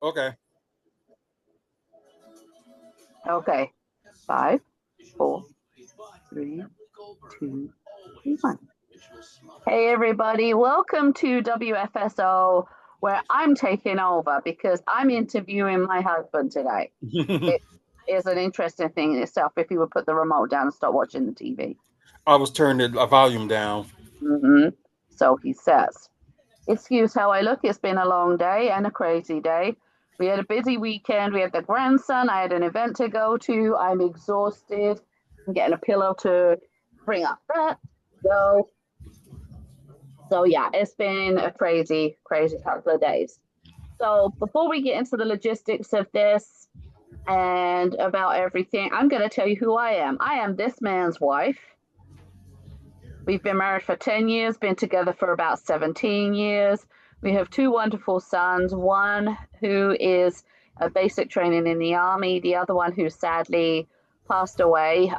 Okay. Okay. Five, four, three, two, one. Hey, everybody. Welcome to WFSO, where I'm taking over because I'm interviewing my husband today. It is an interesting thing in itself if you would put the remote down and stop watching the TV. I was turning the volume down. hmm So he says, excuse how I look. It's been a long day and a crazy day. We had a busy weekend. We had the grandson. I had an event to go to. I'm exhausted. I'm getting a pillow to bring up that. So, so yeah, it's been a crazy, crazy couple of days. So before we get into the logistics of this and about everything, I'm going to tell you who I am. I am this man's wife. We've been married for 10 years, been together for about 17 years. We have two wonderful sons, one who is a basic training in the army, the other one who sadly passed away.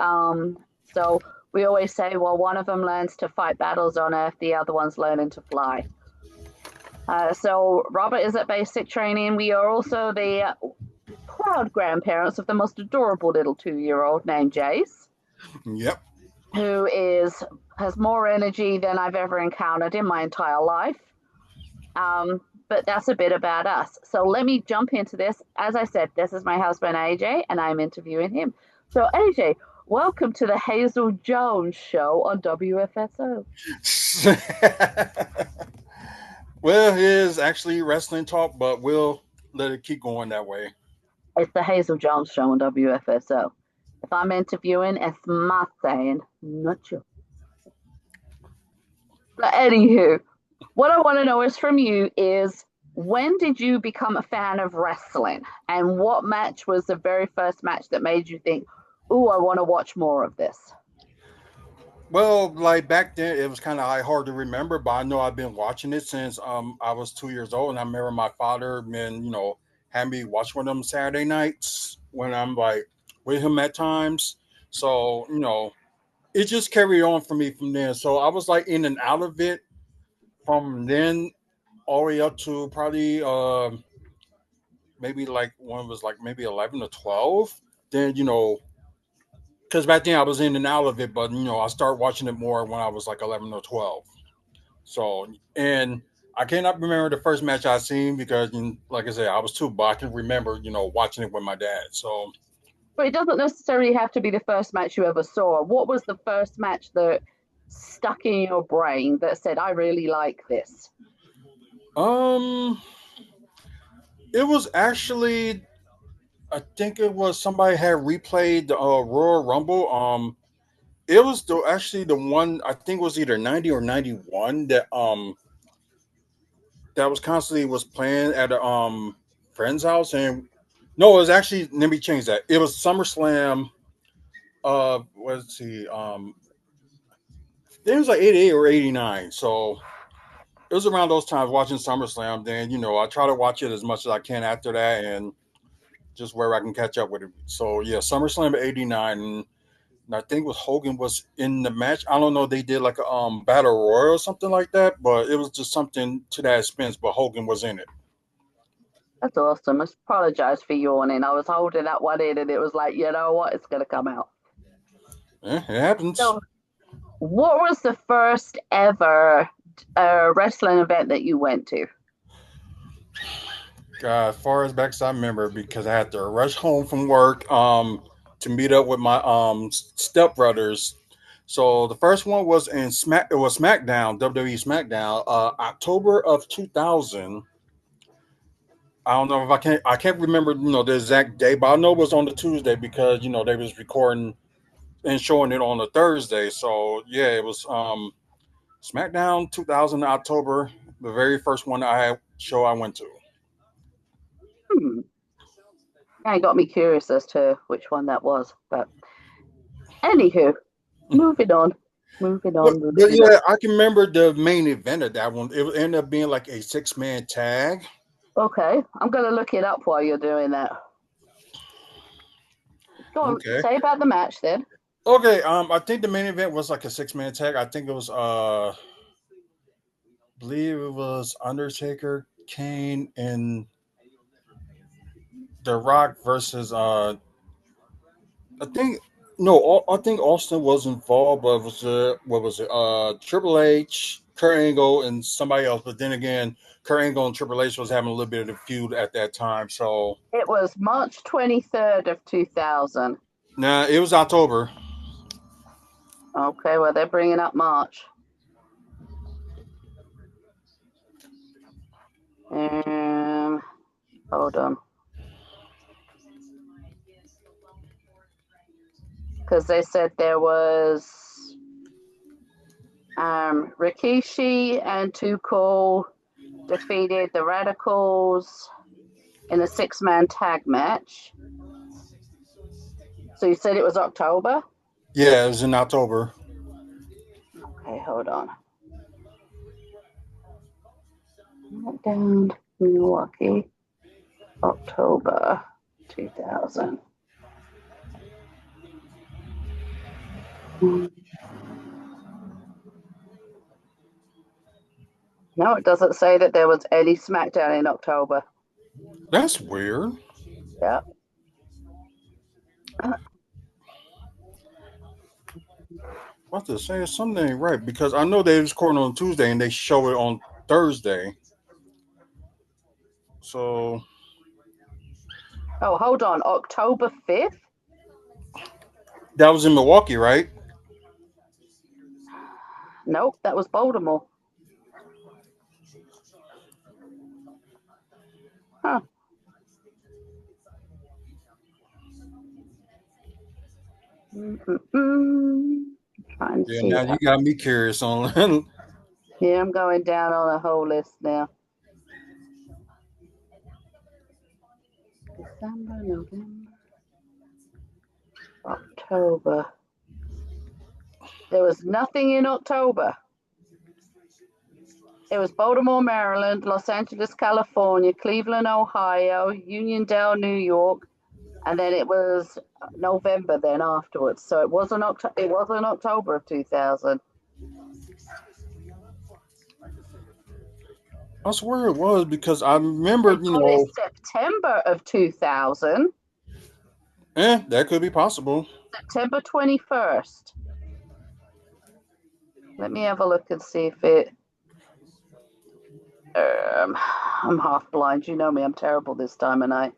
So we always say, well, one of them learns to fight battles on earth, the other one's learning to fly. So Robert is at basic training. We are also the proud grandparents of the most adorable little 2-year old named Jace, Yep. who is has more energy than I've ever encountered in my entire life. But that's a bit about us. So let me jump into this. As I said, this is my husband AJ, and I'm interviewing him. So AJ, welcome to the Hazel Jones Show on WFSO. Well, it is actually wrestling talk, but we'll let it keep going that way. It's the Hazel Jones Show on WFSO. If I'm interviewing, it's my saying, not you. But anywho, what I want to know is from you is when did you become a fan of wrestling? And what match was the very first match that made you think, oh, I want to watch more of this? Well, like back then, it was kind of hard to remember, but I know I've been watching it since I was 2 years old, and I remember my father, man, had me watch one of them Saturday nights when I'm like with him at times. So it just carried on for me from there. So I was like in and out of it from then all the way up to probably maybe like one was like maybe 11 or 12. Then because back then I was in and out of it, but I started watching it more when I was like 11 or 12. So, and I cannot remember the first match I seen because, like I said, I was too, but I can remember, watching it with my dad. So, But it doesn't necessarily have to be the first match you ever saw. What was the first match that stuck in your brain that said, I really like this? um, it was actually, I think it was somebody had replayed the Royal Rumble. It was actually the one I think was either 90 or 91 that was constantly was playing at a friend's house, and no, it was actually, let me change that. It was SummerSlam. Let's see. It was like 88 or 89. So it was around those times watching SummerSlam. Then I try to watch it as much as I can after that, and just where I can catch up with it. So yeah, SummerSlam '89, and I think was Hogan was in the match. I don't know. They did like a battle royal or something like that, but it was just something to that expense. But Hogan was in it. That's awesome. I apologize for yawning. I was holding that one in and it was like, you know what? It's going to come out. Yeah, it happens. So, what was the first ever wrestling event that you went to? As far as back as I remember, because I had to rush home from work to meet up with my stepbrothers. So the first one was in Smack. It was SmackDown, WWE SmackDown, October of 2000. I don't know if I can't remember the exact day, but I know it was on the Tuesday because they was recording and showing it on a Thursday. So yeah, it was SmackDown 2000 October, the very first one show I went to. Hmm. Yeah, it got me curious as to which one that was. But anywho, moving on, moving But, on, but moving on. yeah, I can remember the main event of that one. It ended up being like a 6-man tag. Okay, I'm gonna look it up while you're doing that. Go on, Okay. say about the match then. Okay. I think the main event was like a 6-man tag. I think it was believe it was Undertaker, Kane, and The Rock versus I think no, I think Austin was involved, but it was what was it? Triple H, Kurt Angle, and somebody else. But then again, Kurt Angle and Triple H was having a little bit of a feud at that time. So It was March 23rd of 2000. nah, it was October. Okay, well, they're bringing up March. Hold on. Because they said there was Rikishi and Too Cool defeated the Radicals in a six-man tag match. So you said it was October? Yeah, it was in October. Okay, hold on. Down Milwaukee, October 2000. No, it doesn't say that there was any SmackDown in October. That's weird. Yeah. I have to say something ain't right because I know they was recording on Tuesday and they show it on Thursday. So Oh, hold on. October 5th? that was in Milwaukee, right? Nope, that was Baltimore. Huh. Trying to Yeah. see. Now you got me curious on. Yeah, I'm going down on a whole list now. December, November, October. There was nothing in October. It was Baltimore, Maryland, Los Angeles, California, Cleveland, Ohio, Uniondale, New York, and then it was November then afterwards. So it wasn't October of 2000. I swear it was because I They remember, put it September of 2000, that could be possible. September 21st. Let me have a look and see if it. I'm half blind. You know me. I'm terrible this time of night.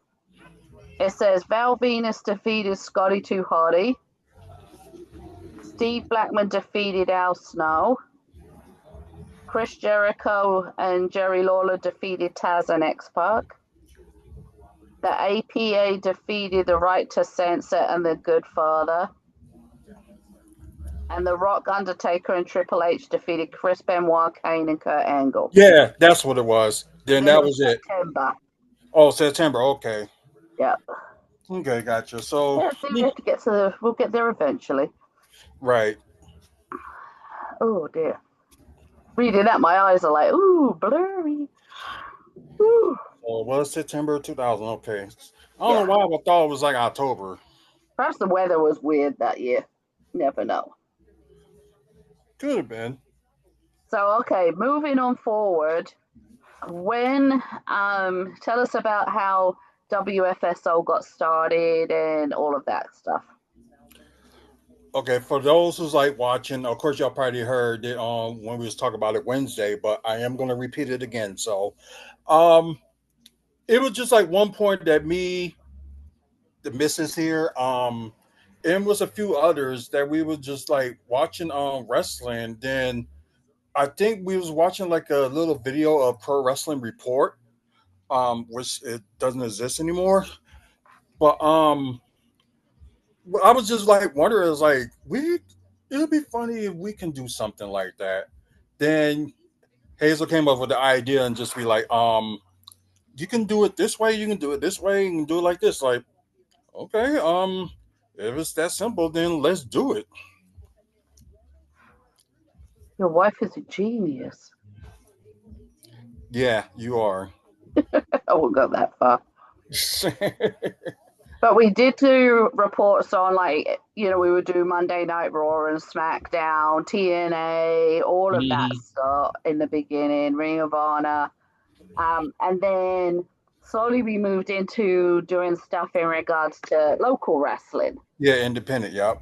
It says Val Venus defeated Scotty 2 Hotty. Steve Blackman defeated Al Snow. Chris Jericho and Jerry Lawler defeated Taz and X-Pac. The APA defeated the Right to Censor and the Good Father. And The Rock, Undertaker, and Triple H defeated Chris Benoit, Kane, and Kurt Angle. Yeah, that's what it was. Then Then it that was was it. September. Oh, September. Okay. Yeah. Okay, gotcha. So, Yeah, see, we have to get to we'll get there eventually. right. Oh dear. Reading that, my eyes are like, ooh, blurry. Ooh. Oh, well, it's September 2000. Okay. I don't Yeah. know why I thought it was like October. Perhaps the weather was weird that year. Never know. Could have been. So okay, moving on forward. When tell us about how WFSO got started and all of that stuff. Okay, for those who's like watching, of course, y'all probably heard it when we was talking about it Wednesday, but I am going to repeat it again. So, um, it was just like one point that me, the missus here, and was a few others that we was just like watching wrestling. Then I think we was watching like a little video of Pro Wrestling Report, which it doesn't exist anymore. But I was just like wondering, it's like it'd be funny if we can do something like that. Then Hazel came up with the idea and just be like, you can do it this way, you can do it this way, you can do it like this. Like, okay, if it's that simple, then let's do it. Your wife is a genius. Yeah, you are. I won't go that far. But we did do reports on, like, we would do Monday Night Raw and SmackDown, TNA, all of that Mhm. stuff in the beginning, Ring of Honor. And then slowly we moved into doing stuff in regards to local wrestling. Yeah, independent. Yep.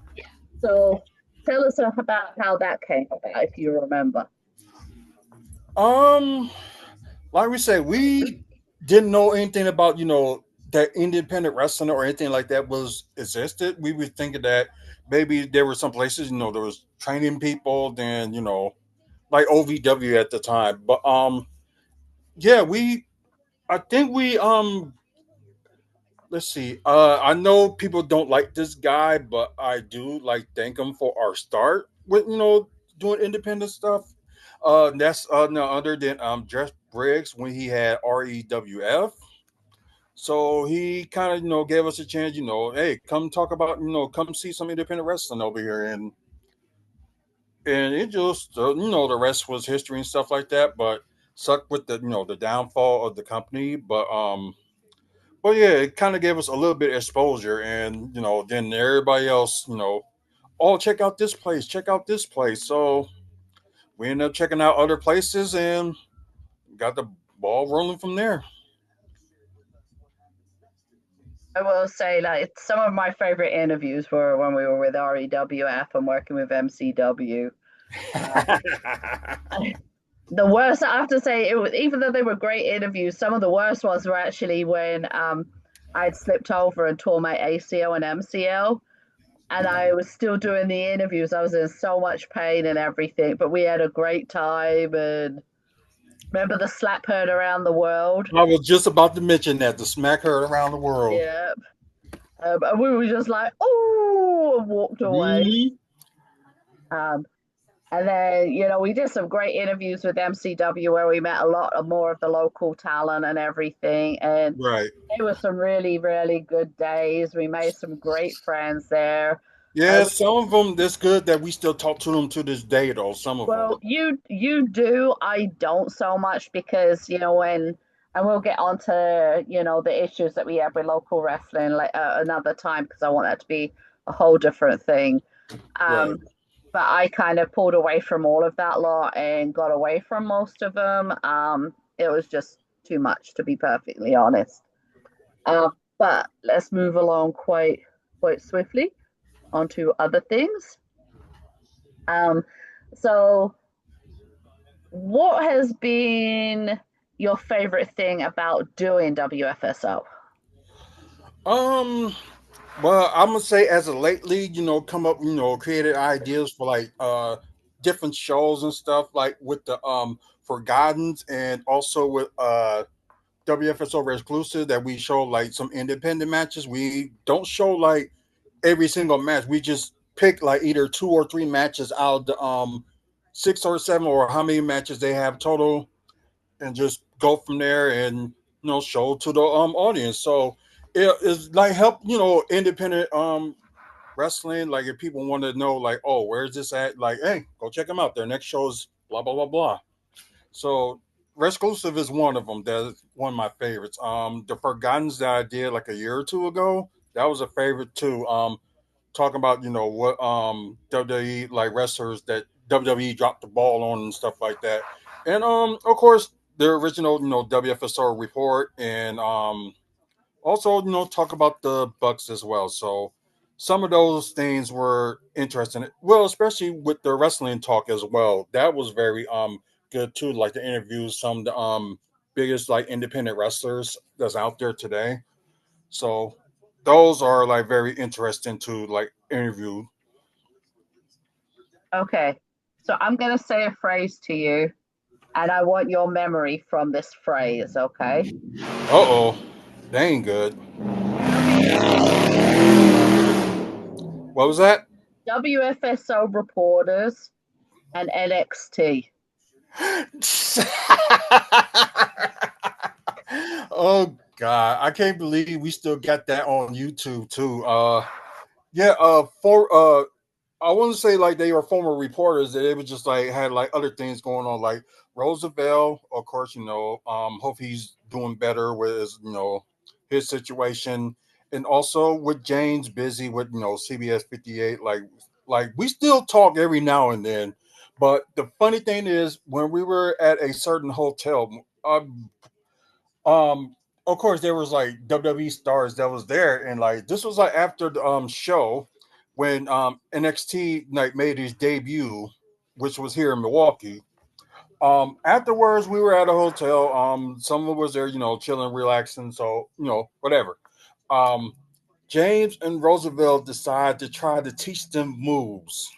So tell us about how that came about, if you remember. Um, like we said, we didn't know anything about that independent wrestling or anything like that was existed. We were thinking that maybe there were some places there was training people, then like OVW at the time. But yeah, we I think we let's see. I know people don't like this guy, but I do like thank him for our start with doing independent stuff. That's no other than Jeff Briggs when he had REWF. So he kind of gave us a chance. Hey, come talk about come see some independent wrestling over here, and it just the rest was history and stuff like that. But sucked with the downfall of the company, but yeah, it kind of gave us a little bit of exposure, and then everybody else, oh, check out this place, check out this place. So we ended up checking out other places and got the ball rolling from there. I will say, like, some of my favorite interviews were when we were with REWF and working with MCW. Um, the worst, I have to say, it was, even though they were great interviews, some of the worst ones were actually when I'd slipped over and tore my ACL and MCL, and I was still doing the interviews. I was in so much pain and everything, but we had a great time. And remember the slap heard around the world? I was just about to mention that the smack heard around the world. Yeah. And we were just like, oh, and walked away. Hmm. Um, and then, we did some great interviews with MCW where we met a lot of more of the local talent and everything. And Right. it was some really, really good days. We made some great friends there. Yeah, some of them. That's good that we still talk to them to this day, though. Some of them. Well, you do. I don't so much because when, and we'll get on to the issues that we have with local wrestling like another time because I want that to be a whole different thing. Right. Um, but I kind of pulled away from all of that lot and got away from most of them. It was just too much to be perfectly honest. But let's move along quite swiftly onto other things. Um, so what has been your favorite thing about doing WFSO? Um. Well, I'm gonna say as of lately, come up, created ideas for like different shows and stuff, like with the Forgottens and also with WFSO Exclusive that we show like some independent matches. We don't show like every single match. We just pick like either two or three matches out of the six or seven or how many matches they have total, and just go from there and show to the audience. So it is like help independent wrestling. Like if people want to know like, oh, where's this at, like, hey, go check them out. Their next show is blah blah blah blah. So Exclusive is one of them. That's one of my favorites. The Forgottens that I did like a year or two ago, that was a favorite too. Talking about what WWE like wrestlers that WWE dropped the ball on and stuff like that, and of course the original WFSO report, and also talk about the Bucks as well. So some of those things were interesting. Well, especially with the wrestling talk as well. That was very good too. Like the interviews some of the biggest like independent wrestlers that's out there today. So those are like very interesting to like interview. Okay, so I'm going to say a phrase to you, and I want your memory from this phrase, okay? Uh oh, they ain't good. WFSO, What was that? WFSO reporters and NXT. Oh God, I can't believe we still got that on YouTube too. Yeah, for I wouldn't say like they were former reporters. They were just like had like other things going on. Like Roosevelt, of course, hope he's doing better with his, his situation, and also with James busy with CBS 58. Like we still talk every now and then. But the funny thing is, when we were at a certain hotel, um, of course there was like WWE stars that was there, and like this was like after the show when NXT like made his debut, which was here in Milwaukee. Afterwards, we were at a hotel. Someone was there, chilling, relaxing. So, whatever. Um, James and Roosevelt decided to try to teach them moves,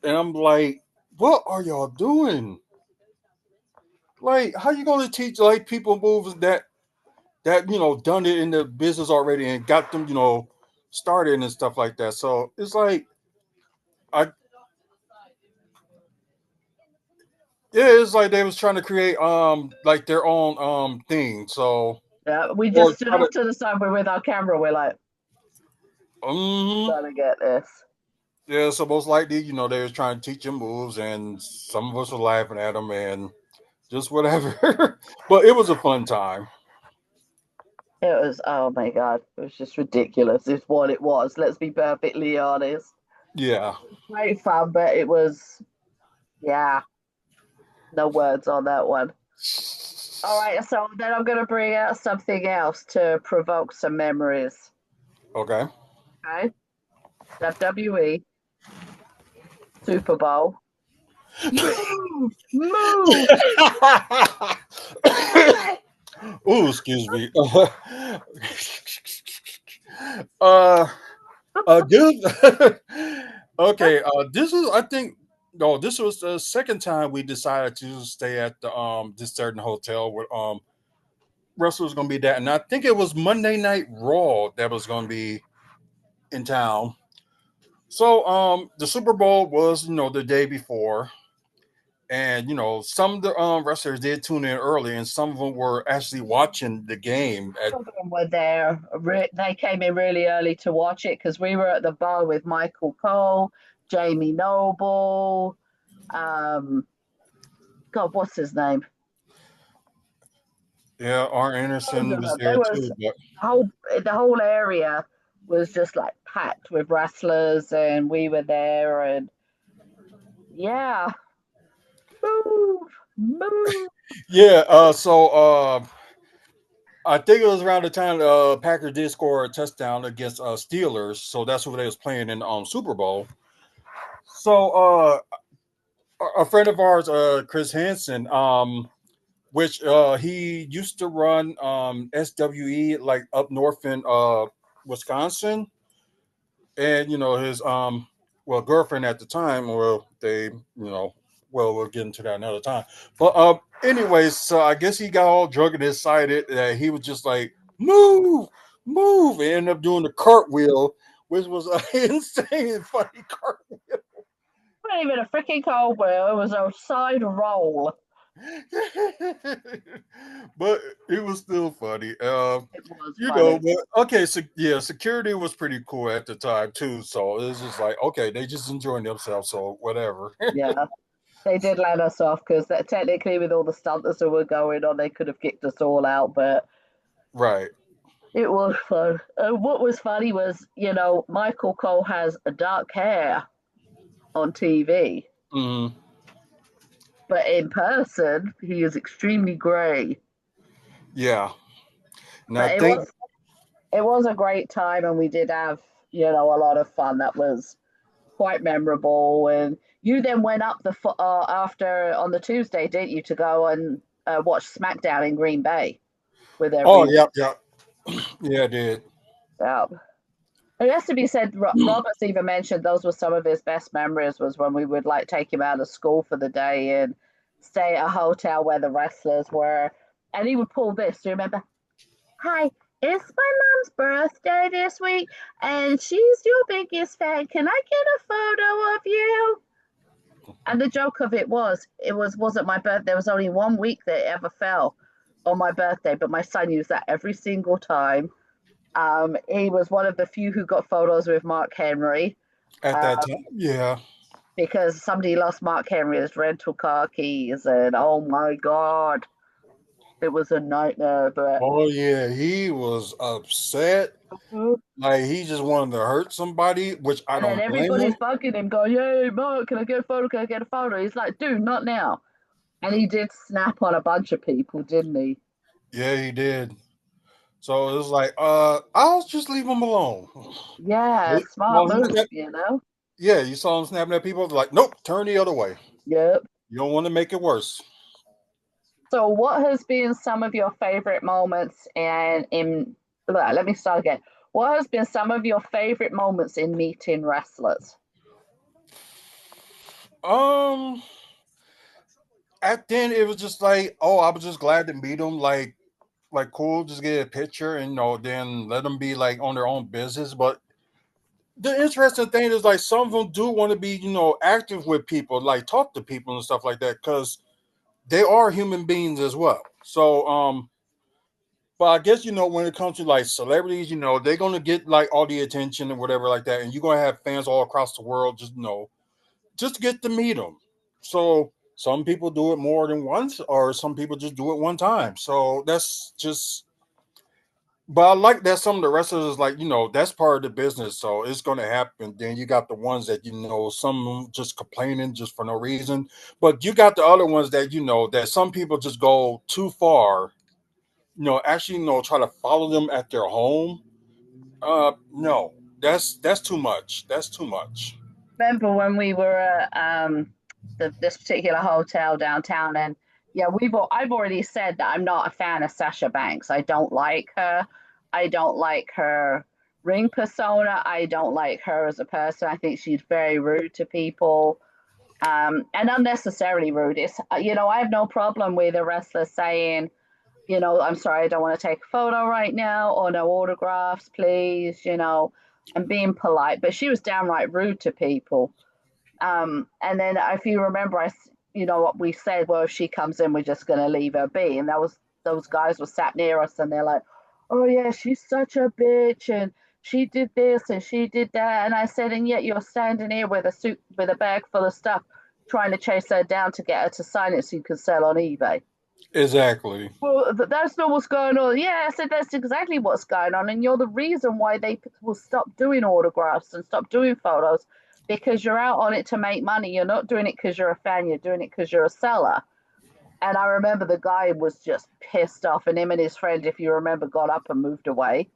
and I'm like, "What are y'all doing? Like, how you going to teach like people moves that done it in the business already and got them, started and stuff like that?" So it's like, I yeah, it's like they was trying to create like their own thing. So Yeah, we or just stood try to. off to the side. We're with our camera. We're like, Mhm. trying to get this. Yeah, so most likely, they was trying to teach him moves, and some of us were laughing at him and just whatever. But it was a fun time. It was, oh my God, it was just ridiculous, is what it was. Let's be perfectly honest. Yeah. Great fun, but it was, yeah, no words on that one. All right, so then I'm going to bring out something else to provoke some memories. Okay. Okay. WWE, Super Bowl. Move, move. Oh, excuse me. uh, this. Okay. This is. I think. No, this was the second time we decided to stay at the this certain hotel where Russell was going to be that, and I think it was Monday Night Raw that was going to be in town. So the Super Bowl was the day before, and some of the wrestlers did tune in early, and some of them were actually watching the game at. Some of them were there. They came in really early to watch it because we were at the bar with Michael Cole, Jamie Noble. Um, God, what's his name? Yeah, Arn Loads Anderson of was them. there There was too, but whole the whole area was just like packed with wrestlers, and we were there, and yeah, move, move. yeah. I think it was around the time Packers did score a touchdown against Steelers, so that's who they was playing in Super Bowl. So a friend of ours, Chris Hansen, which he used to run SWE like up north in Wisconsin, and his girlfriend at the time, well they we'll get into that another time. But anyways, so I guess he got all drunk and excited that he was just like move, move, and ended up doing the cartwheel, which was an insane funny cartwheel. It wasn't even a freaking cold wheel. It was a side roll. But it was still funny. It was funny. But okay, so yeah, security was pretty cool at the time too. So it was just like, okay, they just enjoying themselves, so whatever. Yeah, they did let us off because technically, with all the stunts that were going on, they could have kicked us all out. But Right. it was fun. What was funny was, Michael Cole has a dark hair on TV, Hmm. but in person, he is extremely grey. Yeah. And I But think, it was a great time, and we did have a lot of fun. That was quite memorable. And you then went up after on the Tuesday, didn't you, to go and watch SmackDown in Green Bay with oh, everyone. yeah, yeah, yeah, I did. Yeah. It has to be said, Roberts even mentioned those were some of his best memories was when we would like take him out of school for the day and stay at a hotel where the wrestlers were. And he would pull this. Do you remember? Hi, it's my mom's birthday this week, and she's your biggest fan. Can I get a photo of you? And the joke of it wasn't my birthday. There was only 1 week that it ever fell on my birthday, but my son used that every single time. He was one of the few who got photos with Mark Henry At uh, that time, yeah. because somebody lost Mark Henry's rental car keys, and oh my god, it was a nightmare. But Oh yeah, he was upset. Like he just wanted to hurt somebody, which I and then don't blame everybody's him. bugging him, going, "Yay, Mark, can I get a photo? Can I get a photo?" He's like, "Dude, not now." And he did snap on a bunch of people, didn't he? Yeah, he did. So it was like, I'll just leave him alone. Yeah, smart Well, he move, snapped, you know? yeah, you saw him snapping at people. Like, nope, turn the other way. Yep. You don't want to make it worse. So, what has been some of your favorite moments let me start again. What has been some of your favorite moments in meeting wrestlers? Um, at then it was just like, oh, I was just glad to meet him. Like cool, just get a picture and then let them be like on their own business. But the interesting thing is like some of them do want to be active with people, like talk to people and stuff like that, because they are human beings as well. So but I guess when it comes to like celebrities, they're gonna get like all the attention and whatever like that, and you're gonna have fans all across the world just to get to meet them. So some people do it more than once, or some people just do it one time. So that's just. But I like that some of the wrestlers is like, that's part of the business, so it's gonna happen. Then you got the ones that some just complaining just for no reason, but you got the other ones that that some people just go too far. Actually, try to follow them at their home. No, that's too much. That's too much. Remember when we were at this particular hotel downtown, and yeah, I've already said that I'm not a fan of Sasha Banks. I don't like her. I don't like her ring persona. I don't like her as a person. I think she's very rude to people, and unnecessarily rude. I have no problem with a wrestler saying, I'm sorry, I don't want to take a photo right now, or no autographs, please, and being polite. But she was downright rude to people. And then if you remember, what we said, well, if she comes in, we're just going to leave her be. And those guys were sat near us, and they're like, oh yeah, she's such a bitch, and she did this and she did that. And I said, and yet you're standing here with a bag full of stuff, trying to chase her down to get her to sign it so you can sell on eBay. Exactly. Well, that's not what's going on. Yeah, I said that's exactly what's going on, and you're the reason why they will stop doing autographs and stop doing photos, because you're out on it to make money. You're not doing it because you're a fan. You're doing it because you're a seller. And I remember the guy was just pissed off, and him and his friend, if you remember, got up and moved away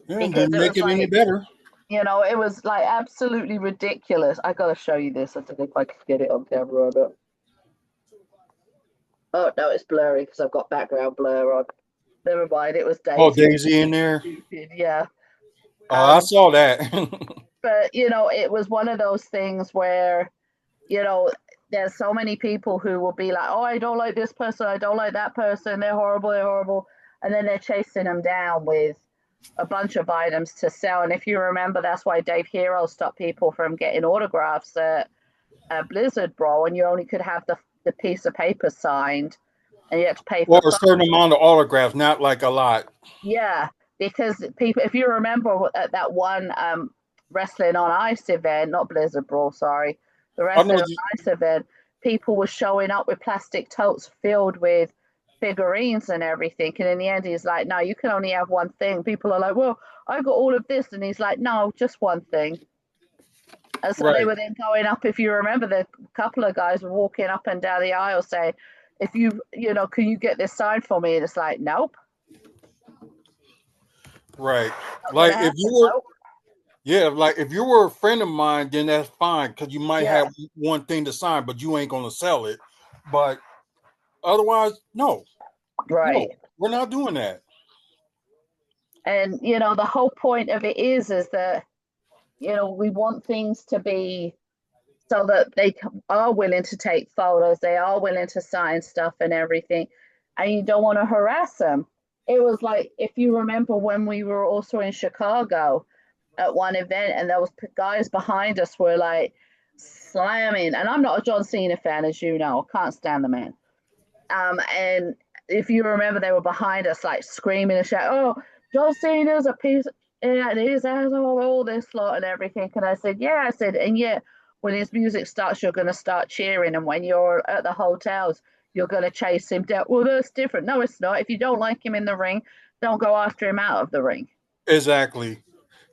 Yeah, because didn't it make was it any like, better. it was like absolutely ridiculous. I gotta show you this. I don't know if I can get it on camera or not. Oh no, it's blurry because I've got background blur on. Never mind, it was Oh, Daisy. Daisy in there. Stupid, yeah. Oh, I Um, saw that. but it was one of those things where, you know, there's so many people who will be like, "Oh, I don't like this person. I don't like that person. They're horrible. They're horrible," and then they're chasing them down with a bunch of items to sell. And if you remember, that's why Dave Hero stopped people from getting autographs at Blizzard Brawl, and you only could have the piece of paper signed, and you had to pay Or for a certain photos. amount of autographs, not like a lot. Yeah, because people, if you remember at that one wrestling on ice event, not Blizzard Brawl, sorry, the I know. wrestling on ice event, people were showing up with plastic totes filled with figurines and everything. And in the end, he's like, no, you can only have one thing. People are like, well, I got all of this. And he's like, no, just one thing. And so they Right. were then going up, if you remember, the couple of guys were walking up and down the aisle saying, if can you get this signed for me? And it's like, nope, Right. not going to Like if you happen. were, Nope. yeah, like if you were a friend of mine, then that's fine because you might Yeah. have one thing to sign, but you ain't gonna sell it. But otherwise, no, Right. no, we're not doing that. And the whole point of it is that we want things to be so that are willing to take photos, they are willing to sign stuff and everything, and you don't want to harass them. It was like, if you remember, when we were also in Chicago at one event, and there was guys behind us were like slamming, and I'm not a John Cena fan, as you know, I can't stand the man. And if you remember, they were behind us, like screaming and shouting, "Oh, John Cena's a piece, and his asshole, all this lot and everything." And I said, "Yeah," I said, "and yet, when his music starts, you're going to start cheering, and when you're at the hotels, you're going to chase him down." Well, that's different. No, it's not. If you don't like him in the ring, don't go after him out of the ring. Exactly.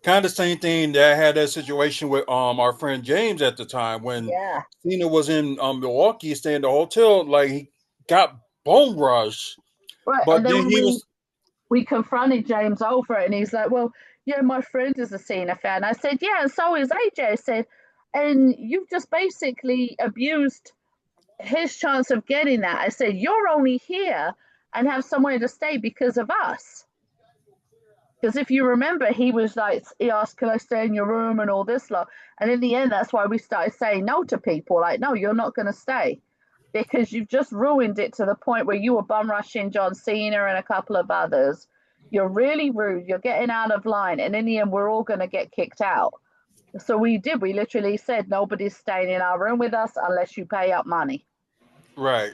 Kind of the same thing that I had that situation with our friend James at the time when Yeah. Cena was in Milwaukee, staying in the hotel. Like he got bone rush, Right. but And then then when he we was. we confronted James over it, and he's like, "Well, yeah, my friend is a Cena fan." I said, "Yeah, and so is AJ." I said, "And you've just basically abused his chance of getting that." I said, "You're only here and have somewhere to stay because of us." Because if you remember, he was like, he asked, "Can I stay in your room?" and all this lot. And in the end, that's why we started saying no to people. Like, no, you're not going to stay because you've just ruined it to the point where you were bum rushing John Cena and a couple of others. You're really rude. You're getting out of line. And in the end, we're all going to get kicked out. So we did. We literally said, nobody's staying in our room with us unless you pay up money. Right.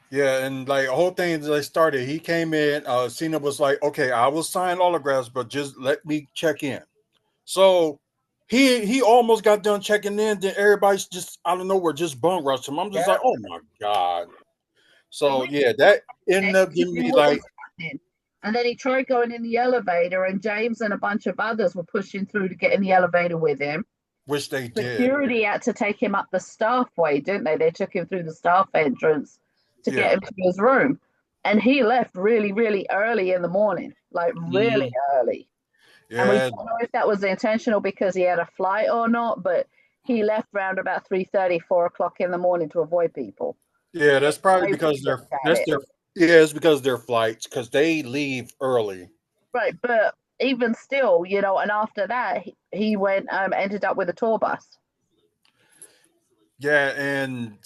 Yeah, and like the whole thing that started, he came in. Cena was like, "Okay, I will sign autographs, but just let me check in." So he almost got done checking in. Then everybody's just out of nowhere just bum rushed him. I'm just like, Yeah. "Oh my god!" He So went yeah, that ended next up to giving me him what like, was happening. And then he tried going in the elevator, and James and a bunch of others were pushing through to get in the elevator with him. which they did. Security had to take him up the staff way, didn't they? They took him through the staff entrance to get Yeah. him to his room. And he left really, really early in the morning, like really Mhm. early. And we Yeah. don't know if that was intentional because he had a flight or not, but he left around about 3:30, 4 o'clock in the morning to avoid people. Yeah, That's that's probably the way because we they're looked at that's it. their yeah, it's because their flights because they leave early. Right, but even still, and after that, he went, ended up with a tour bus. Yeah, and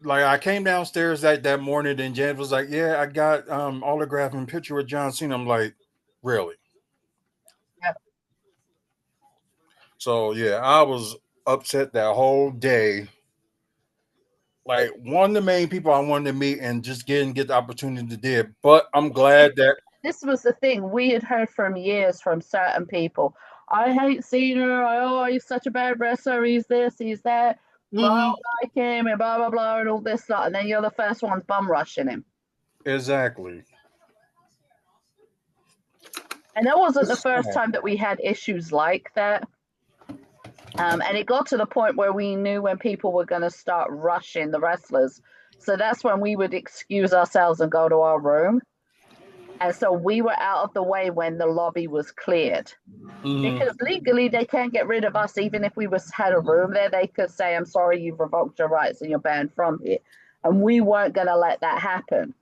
like I came downstairs that morning, and James was like, "Yeah, I got autograph and picture with John Cena." I'm like, "Really?" Yeah. So yeah, I was upset that whole day. Like one of the main people I wanted to meet and just get the opportunity to do. But I'm glad that This was the thing we had heard from years from certain people. I hate Cena. Oh, he's such a bad wrestler. He's this, he's that. I Mhm. don't like him, and blah blah blah, and all this stuff. And then you're the first ones bum rushing him. Exactly. And that wasn't the It's first sad. time that we had issues like that. And it got to the point where we knew when people were going to start rushing the wrestlers. So that's when we would excuse ourselves and go to our room. And so we were out of the way when the lobby was cleared. Mhm. Because legally they can't get rid of us even if we was had a room there. They could say, "I'm sorry, you've revoked your rights and you're banned from here." And we weren't going to let that happen.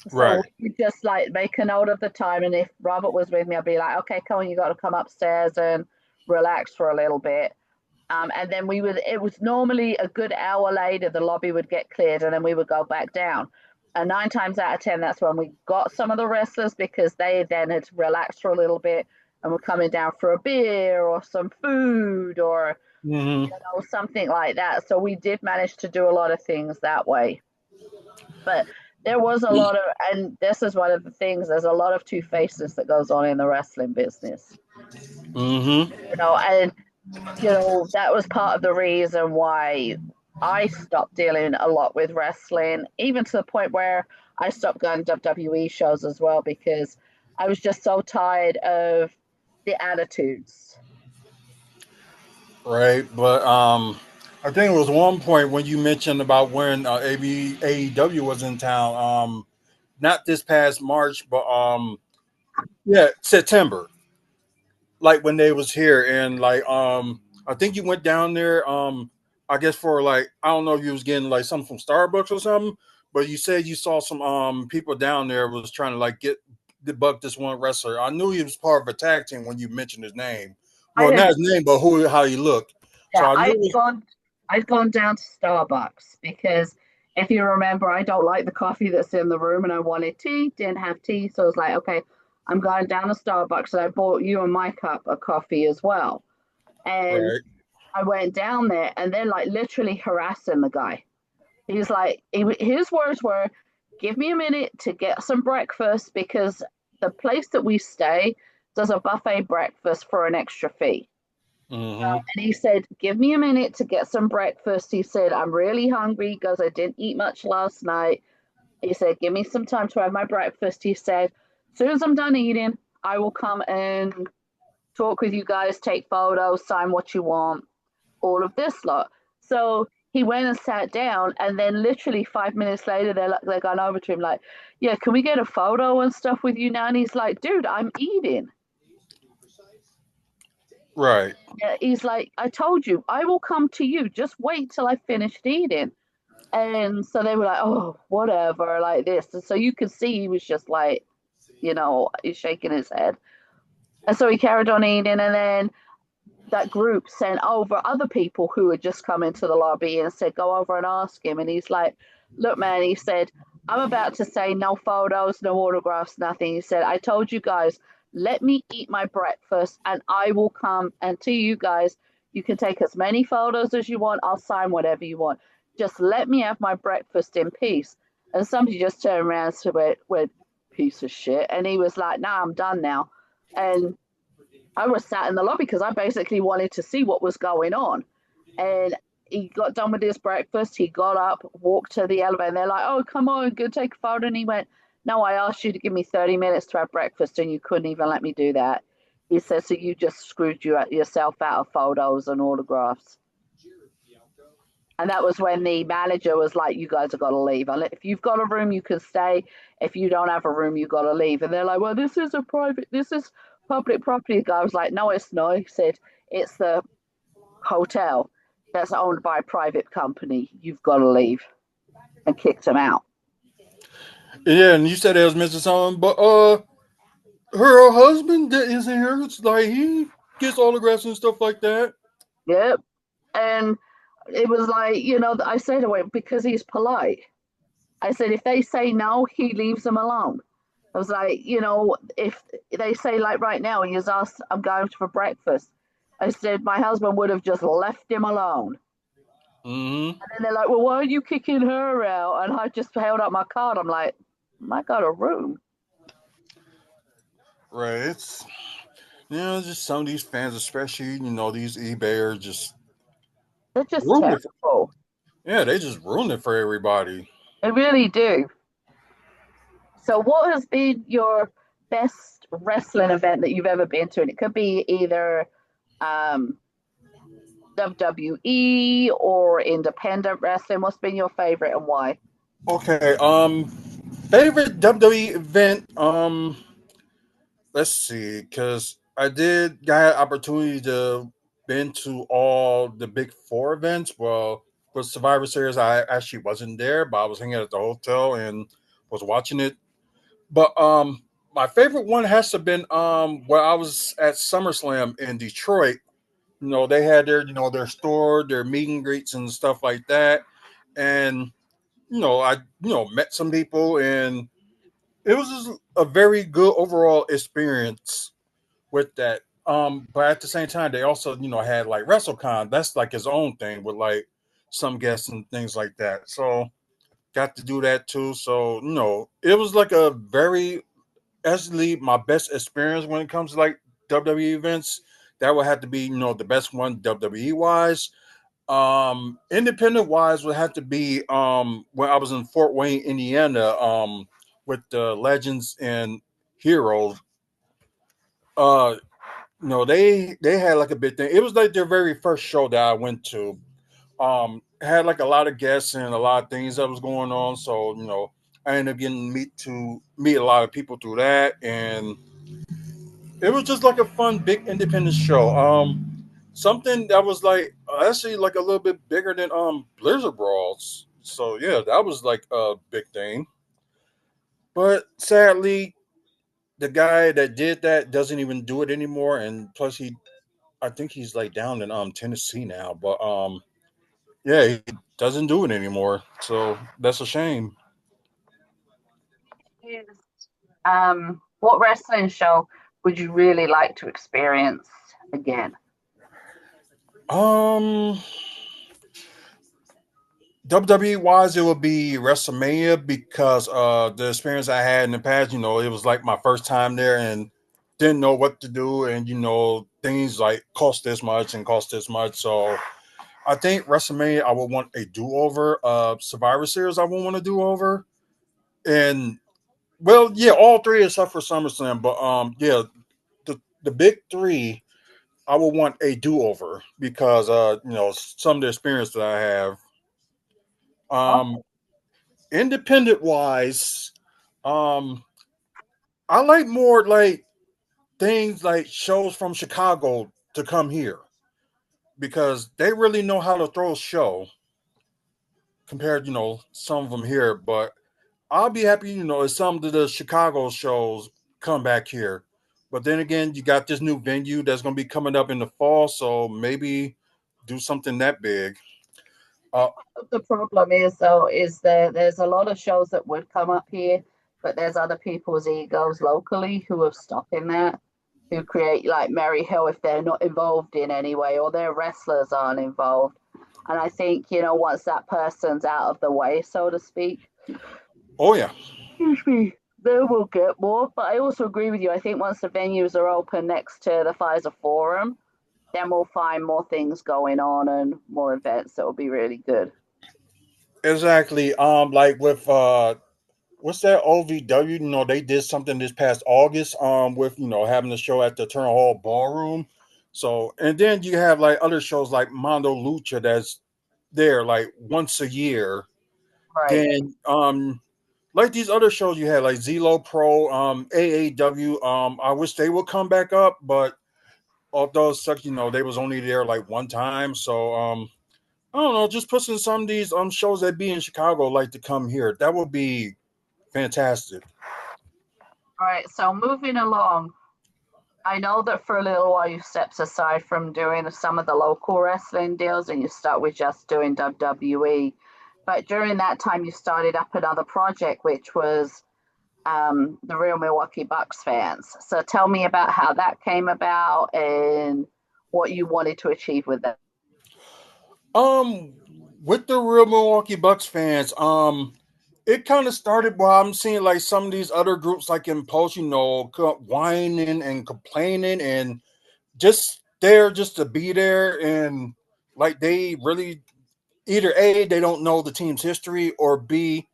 So Right. we just like make a note of the time. And if Robert was with me, I'd be like, "Okay, come on, you got to come upstairs and relax for a little bit." And then it was normally a good hour later, the lobby would get cleared and then we would go back down. And 9 times out of 10, that's when we got some of the wrestlers because they then had relaxed for a little bit and were coming down for a beer or some food or, Mhm. something like that. So we did manage to do a lot of things that way. But there was a lot of, and this is one of the things, there's a lot of two faces that goes on in the wrestling business, Mhm. and that was part of the reason why I stopped dealing a lot with wrestling, even to the point where I stopped going to WWE shows as well because I was just so tired of the attitudes. Right. But I think it was one point when you mentioned about when AEW was in town. Not this past March, but yeah, September. Like when they was here, and like I think you went down there. I guess for like I don't know if you was getting like something from Starbucks or something, but you said you saw some people down there was trying to like get debug this one wrestler. I knew he was part of a tag team when you mentioned his name. I Well, not didn't. his name, but who how he looked. So Yeah, I knew I'd it was gone. I'd gone down to Starbucks because if you remember, I don't like the coffee that's in the room, and I wanted tea. Didn't have tea, so I was like, okay, I'm going down to Starbucks, and I bought you and my cup of coffee as well. And right. I went down there, and they're like literally harassing the guy. He's like, his words were, "Give me a minute to get some breakfast because the place that we stay does a buffet breakfast for an extra fee." Mm-hmm. And he said, "Give me a minute to get some breakfast." He said, "I'm really hungry because I didn't eat much last night." He said, "Give me some time to have my breakfast." He said, "As soon as I'm done eating, I will come and talk with you guys, take photos, sign what you want, all of this lot." So he went and sat down, and then literally 5 minutes later, they're gone over to him like, "Yeah, can we get a photo and stuff with you now?" And he's like, "Dude, I'm eating." Right. He's like, "I told you, I will come to you. Just wait till I finished eating." And so they were like, "Oh, whatever," like this. And so you could see he was just like, he's shaking his head. And so he carried on eating, and then that group sent over other people who had just come into the lobby and said, "Go over and ask him." And he's like, "Look, man," he said, "I'm about to say no photos, no autographs, nothing." He said, "I told you guys, let me eat my breakfast and I will come and to you guys, you can take as many photos as you want. I'll sign whatever you want. Just let me have my breakfast in peace." And somebody just turned around and said, wait, piece of shit. And he was like, "Nah, I'm done now." And I was sat in the lobby because I basically wanted to see what was going on. And he got done with his breakfast. He got up, walked to the elevator, and they're like, "Oh, come on, go take a photo." And he went, "No, I asked you to give me 30 minutes to have breakfast, and you couldn't even let me do that." He said, "So you just screwed yourself out of photos and autographs." And that was when the manager was like, "You guys have got to leave. If you've got a room, you can stay. If you don't have a room, you've got to leave." And they're like, "Well, this is public property." The guy was like, "No, it's not." He said, "It's the hotel that's owned by a private company. You've got to leave." And kicked him out. Yeah, and you said it was missing something, but her husband that isn't here. It's like he gets autographs and stuff like that. Yep. And it was like, I said to him, because he's polite. I said, if they say no, he leaves them alone. I was like, if they say, like right now, he has asked, "I'm going for breakfast." I said, my husband would have just left him alone. Mm-hmm. And then they're like, "Well, why are you kicking her out?" And I just held up my card. I'm like, "I got a room." Right. It's just some of these fans, especially these eBayers, just They're just ruin it. terrible. Yeah, they just ruin it for everybody. They really do. So, what has been your best wrestling event that you've ever been to? And it could be either um, WWE or independent wrestling. What's been your favorite and why? Okay. Favorite WWE event. Let's see, because I did got opportunity to been to all the big four events. Well, for Survivor Series, I actually wasn't there, but I was hanging at the hotel and was watching it. But my favorite one has to have been where I was at SummerSlam in Detroit. They had their their store, their meet and greets and stuff like that, and I met some people, and it was just a very good overall experience with that. But at the same time, they also had like WrestleCon. That's like his own thing with like some guests and things like that. So got to do that too. So it was like a very actually my best experience when it comes to like WWE events. That would have to be the best one WWE wise. Independent wise would have to be when I was in Fort Wayne, Indiana, with the Legends and Heroes. Uh, they had like a big thing. It was like their very first show that I went to. Had like a lot of guests and a lot of things that was going on. So I ended up getting to meet a lot of people through that, and it was just like a fun big independent show. Something that was like actually like a little bit bigger than Blizzard Brawls. So yeah, that was like a big thing. But sadly, the guy that did that doesn't even do it anymore, and plus I think he's like down in Tennessee now. But yeah, he doesn't do it anymore. So that's a shame. What wrestling show would you really like to experience again? Um, WWE wise, it would be WrestleMania because the experience I had in the past, it was like my first time there and didn't know what to do, and things like cost this much and cost this much. So I think WrestleMania I would want a do over. Survivor Series I would want to do over, and well, yeah, all three except for SummerSlam. But yeah, the big three I would want a do over because some of the experience that I have. Um, Oh, independent wise, um, I like more like things like shows from Chicago to come here because they really know how to throw a show compared, some of them here. But I'll be happy, if some of the Chicago shows come back here. But then again, you got this new venue that's going to be coming up in the fall, so maybe do something that big. Uh, the problem is though is there's a lot of shows that would come up here, but there's other people's egos locally who have stock in that, who create like Mary Hill if they're not involved in any way or their wrestlers aren't involved. And I think, once that person's out of the way, so to speak, oh yeah, excuse me, they will get more. But I also agree with you. I think once the venues are open next to the Pfizer Forum, then we'll find more things going on and more events that will be really good. exactly. Like with what's that OVW? They did something this past August. With having the show at the Turner Hall Ballroom. So, and then you have like other shows like Mondo Lucha that's there like once a year. Right. Then like these other shows you had like Zelo Pro, AAW. I wish they would come back up, but although such, they was only there like one time. So I don't know, just pushing some of these shows that be in Chicago like to come here. That would be fantastic. All right. So moving along, I know that for a little while you stepped aside from doing some of the local wrestling deals and you start with just doing WWE. But during that time, you started up another project, which was the Real Milwaukee Bucks fans. So tell me about how that came about and what you wanted to achieve with that. Um, with the real Milwaukee Bucks fans, it kind of started while I'm seeing like some of these other groups like Impulse, whining and complaining and just there just to be there, and like they really either A, they don't know the team's history, or B,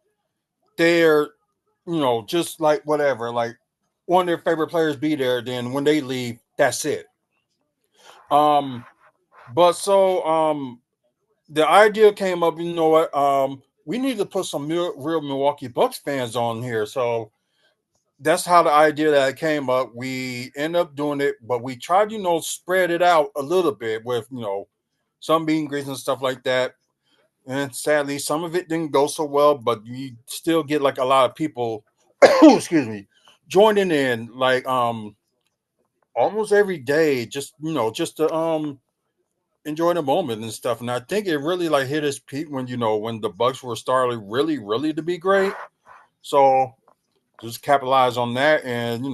they're just like whatever, like one of their favorite players be there, then when they leave, that's it. Um, but so the idea came up, you know what? We need to put some real Milwaukee Bucks fans on here. So that's how the idea that came up. We end up doing it, but we tried, spread it out a little bit with, some meet and greets and stuff like that. And sadly, some of it didn't go so well, but you still get like a lot of people, excuse me, joining in like almost every day, just just to enjoy the moment and stuff. And I think it really like hit its peak when when the Bucks were starting really, really to be great. So just capitalize on that, and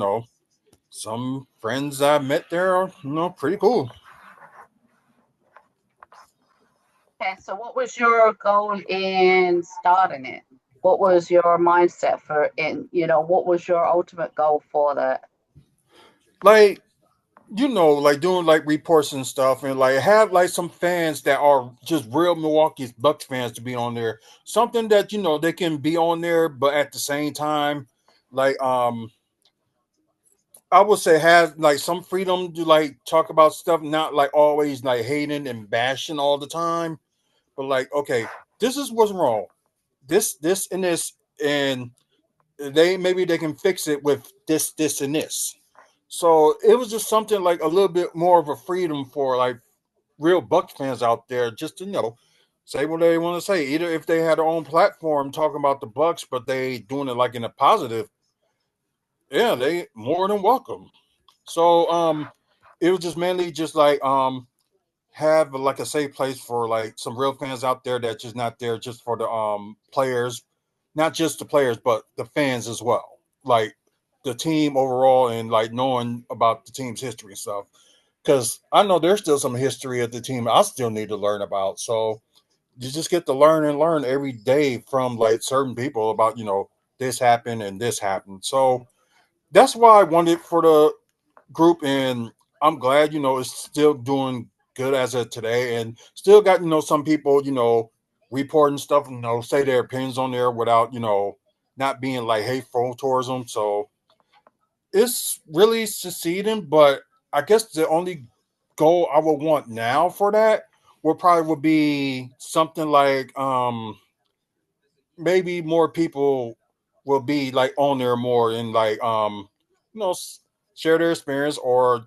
some friends I met there are pretty cool. Okay, so what was your goal in starting it? What was your mindset for it? What was your ultimate goal for that? Like like doing like reports and stuff, and like have like some fans that are just real Milwaukee Bucks fans to be on there. Something that they can be on there, but at the same time, like I would say have like some freedom to like talk about stuff, not like always like hating and bashing all the time, but like okay, this is what's wrong. This, and this, and maybe they can fix it with this, and this. So it was just something like a little bit more of a freedom for like real Bucks fans out there, just to say what they want to say. Either if they had their own platform talking about the Bucks, but they doing it like in a positive, yeah, they more than welcome. So it was just mainly just like have like a safe place for like some real fans out there that just not there just for the players, not just the players but the fans as well, like the team overall, and like knowing about the team's history and stuff, because I know there's still some history of the team I still need to learn about. So you just get to learn and learn every day from like certain people about this happened and this happened. So that's why I wanted for the group, and I'm glad it's still doing good as of today, and still got some people reporting stuff, say their opinions on there without not being like hateful towards them. So it's really succeeding, but I guess the only goal I would want now for that would probably would be something like maybe more people will be like on there more and like you know share their experience, or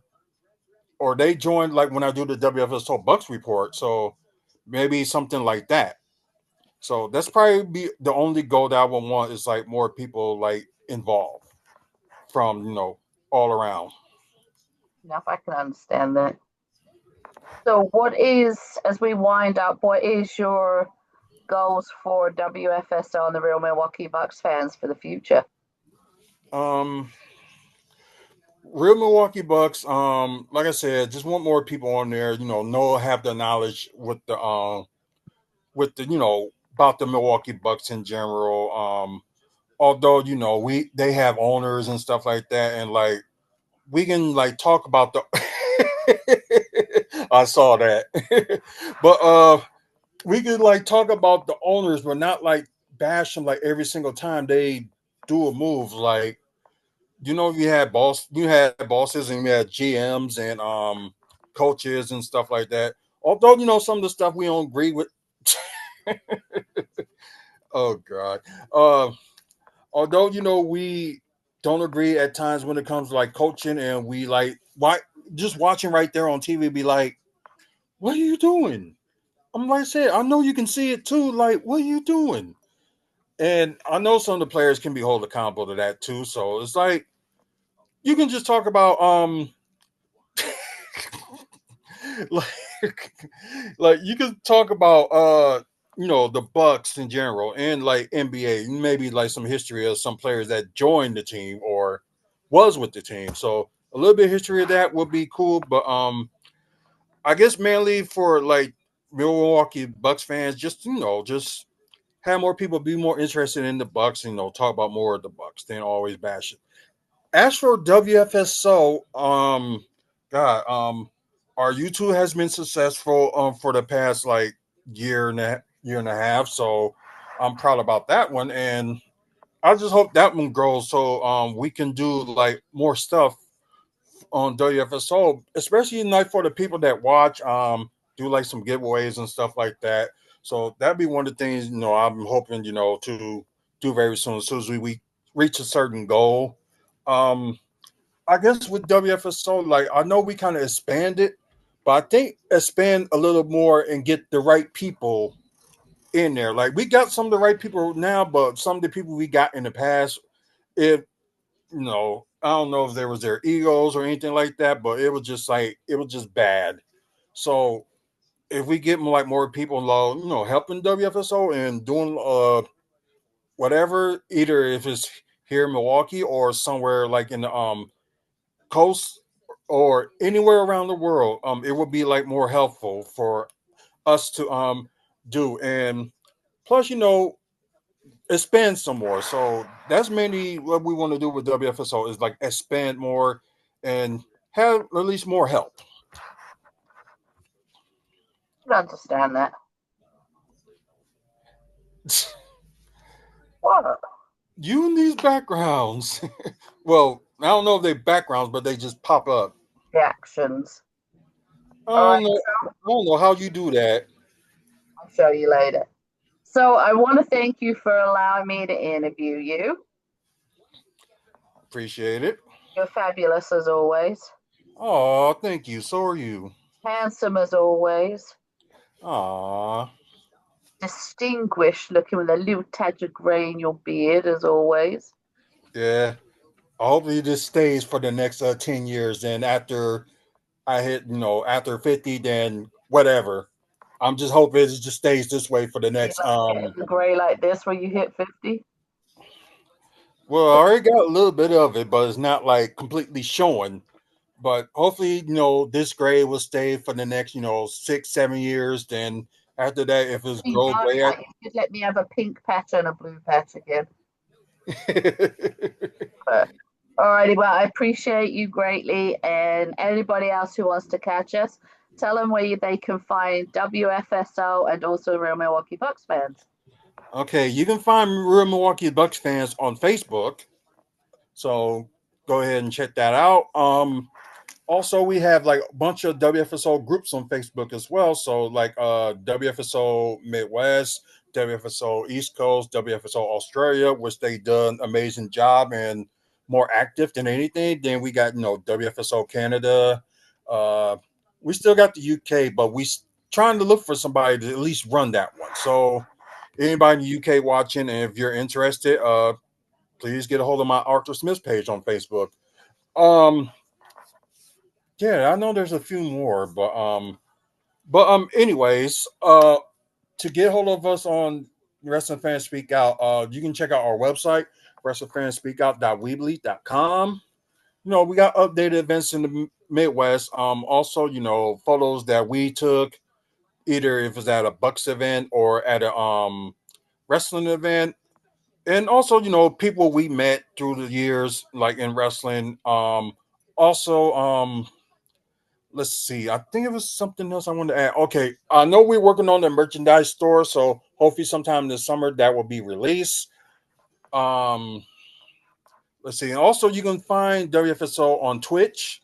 they join like when I do the WFSO Bucks report. So maybe something like that. So that's probably be the only goal that I would want is like more people like involved from all around. Enough, I can understand that. So, what is, as we wind up, what is your goals for WFSO and the Real Milwaukee Bucks fans for the future? Um, Real Milwaukee Bucks. Like I said, just want more people on there. Know have the knowledge with the about the Milwaukee Bucks in general. Although we they have owners and stuff like that, and like we can like talk about the. I saw that, but we could like talk about the owners, but not like bash them like every single time they do a move. Like you had bosses and you had GMs and coaches and stuff like that. Although some of the stuff we don't agree with. Oh God. Uh, Although we don't agree at times when it comes to like coaching, and we like why just watching right there on TV be like, what are you doing? I'm like I said, I know you can see it too. Like, what are you doing? And I know some of the players can be held accountable to that too. So it's like you can just talk about like like you could talk about the Bucks in general and like NBA, maybe like some history of some players that joined the team or was with the team. So a little bit of history of that would be cool, but I guess mainly for like Milwaukee Bucks fans, just have more people be more interested in the Bucks, talk about more of the Bucks than always bash it. As for WFSO, God, our YouTube has been successful for the past like year and a half, so I'm proud about that one, and I just hope that one grows so we can do like more stuff on WFSO, especially like for the people that watch, do like some giveaways and stuff like that. So that'd be one of the things I'm hoping to do very soon. As soon as we reach a certain goal, um, I guess with WFSO, like I know we kind of expanded, but I think expand a little more and get the right people in there. Like we got some of the right people now, but some of the people we got in the past, if I don't know if there was their egos or anything like that, but it was just bad. So if we get like more people involved, helping WFSO and doing whatever, either if it's here in Milwaukee or somewhere like in the coast or anywhere around the world, it would be like more helpful for us to do. And plus, expand some more. So that's mainly what we want to do with WFSO is like expand more and have at least more help. I can understand that. What You and these backgrounds. Well, I don't know if they backgrounds, but they just pop up. reactions? I All don't right, know. so I don't know how you do that. I'll show you later. So, I want to thank you for allowing me to interview you. Appreciate it. You're fabulous as always, Oh, thank you. So are you. handsome as always, Aw. distinguished looking with a little touch of grey in your beard as always. Yeah. Hopefully this stays for the next 10 years. Then after I hit, after 50, then whatever. I'm just hoping it just stays this way for the You next like getting grey like this when you hit 50? well, I already got a little bit of it, but it's not like completely showing. But hopefully, this grade will stay for the next, 6, 7 years. Then after that, if it You've grows done way that. You could let me have a pink patch and a blue patch again. out. But, alrighty, well, I appreciate you greatly. And anybody else who wants to catch us, tell them where they can find WFSO and also Real Milwaukee Bucks fans. Okay, you can find Real Milwaukee Bucks fans on Facebook. So go ahead and check that out. Also, we have like a bunch of WFSO groups on Facebook as well. So like WFSO Midwest, WFSO East Coast, WFSO Australia, which they done amazing job and more active than anything. Then we got WFSO Canada. Uh, we still got the UK, but trying to look for somebody to at least run that one. So anybody in the UK watching, and if you're interested, please get a hold of my Arthur Smith page on Facebook. Um, yeah, I know there's a few more, anyways, to get hold of us on Wrestling Fans Speak Out, you can check out our website, wrestlingfanspeakout.weebly.com. We got updated events in the Midwest. Also, photos that we took, either if it's at a Bucks event or at a wrestling event. And also, people we met through the years, like in wrestling. Also, let's see. I think it was something else I wanted to add. Okay, I know we're working on the merchandise store, so hopefully sometime this summer that will be released. Um, let's see. And also, you can find WFSO on Twitch.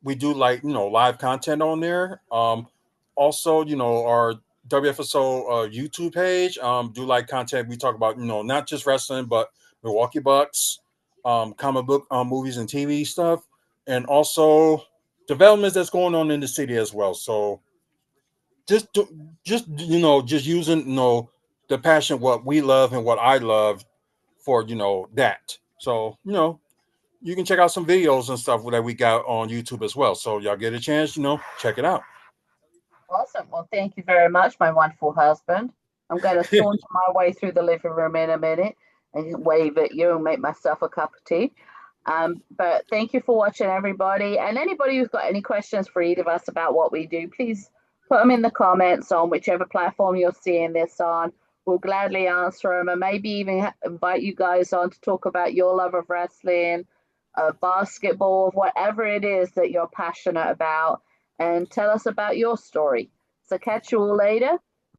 We do like live content on there. Also, our WFSO YouTube page. Do like content. We talk about not just wrestling, but Milwaukee Bucks, comic book movies and TV stuff, and also developments that's going on in the city as well. So just just using the passion what we love and what I love for that. So you can check out some videos and stuff that we got on YouTube as well. So y'all get a chance, check it out. Awesome. Well, thank you very much, my wonderful husband. I'm going to saunter my way through the living room in a minute and wave at you and make myself a cup of tea. But thank you for watching, everybody. And anybody who's got any questions for either of us about what we do, please put them in the comments on whichever platform you're seeing this on. We'll gladly answer them and maybe even invite you guys on to talk about your love of wrestling, basketball, whatever it is that you're passionate about, and tell us about your story. So catch you all later.